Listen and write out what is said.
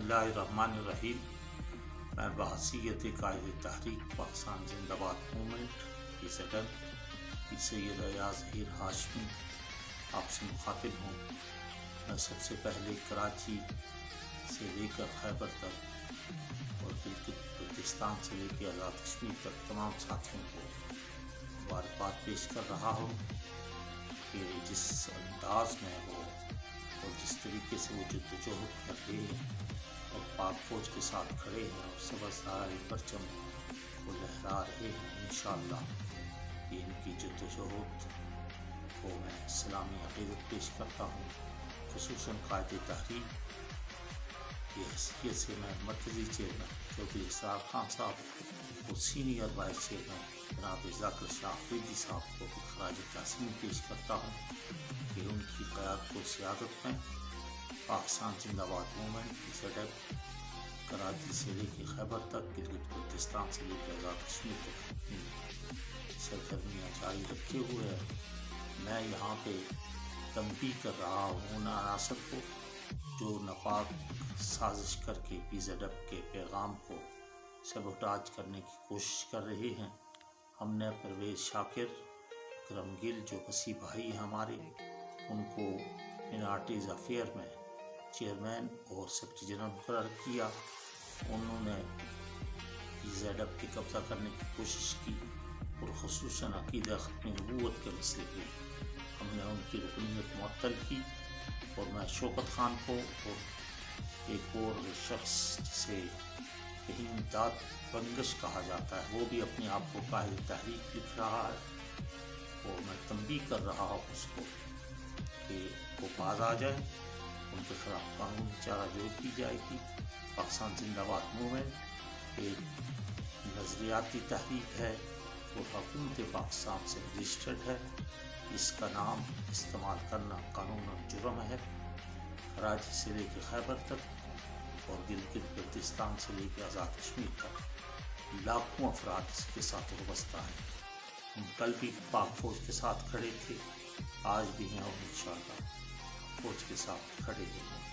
اللہ الرحمن الرحیم۔ میں بحیثیت قائد تحریک پاکستان زندہ باد موومنٹ کی صدر سید ایاز ظہیر ہاشمی آپ سے مخاطب ہوں۔ میں سب سے پہلے کراچی سے لے کر خیبر تک اور گلگت بلتستان سے لے کے آزاد کشمیر تک تمام ساتھیوں کو مبارکباد پیش کر رہا ہوں کہ جس انداز میں وہ اور جس طریقے سے وہ جدوجہد کر رہے ہیں اور پاک فوج کے ساتھ کھڑے ہیں اور سبزداری پرچم کو لہرا رہے ہیں، انشاءاللہ یہ ان کی جدوجہد کو میں سلامی عقیدت پیش کرتا ہوں۔ خصوصاً قائد تحریک کی حیثیت سے میں مرکزی چیئرمین چودھری اسرار خان صاحب اور سینئر وائس چیئرمین جناب ذاکر شاہ افریدی صاحب کو بھی خراج تحسین پیش کرتا ہوں کہ ان کی قیادت و سیادت میں پاکستان زندہ باد موومنٹ کی صدر کراچی سے لے کے خیبر تک، گلگت بلتستان سے لے کے آزاد کشمیر تک اپنی سرگرمیاں جاری رکھے ہوئے ہے۔ میں یہاں پہ تنبیہ کر رہا ہوں ان عناصر کو جو ناپاک سازش کر کے PZF کے پیغام کو سبوٹاج کرنے کی کوشش کر رہے ہیں۔ ہم نے پرویز شاکر، اکرم گل جو وسیع بھائی ہیں ہمارے، ان کو مینارٹیز افیئر میں چیئرمین اور سیکرٹری جنرل مقرر کیا۔ انہوں نے PZF پہ قبضہ کرنے کی کوشش کی اور خصوصاً عقیدہ ختم نبوت کے مسئلے پہ ہم نے ان کی رکنیت معطل کی، اور میں شوکت خان کو اور ایک اور شخص جسے کہیں امداد بنگش کہا جاتا ہے، وہ بھی اپنے آپ کو قائد تحریک لکھ رہا ہے، اور میں تنبیہ کر رہا ہوں اس کو کہ وہ باز آ جائے، ان کے خلاف قانونی چارہ جوئی کی جائے گی۔ پاکستان زندہ باد موومنٹ ایک نظریاتی تحریک ہے اور حکومت پاکستان سے رجسٹرڈ ہے۔ اس کا نام استعمال کرنا قانوناً جرم ہے۔ کراچی سے لے کے خیبر تک اور گلگت بلتستان سے لے کے آزاد کشمیر تک لاکھوں افراد اس کے ساتھ وابستہ ہیں۔ ہم کل بھی پاک فوج کے ساتھ کھڑے تھے، آج بھی ہیں اور انشاءاللہ فوج کے ساتھ کھڑے ہیں۔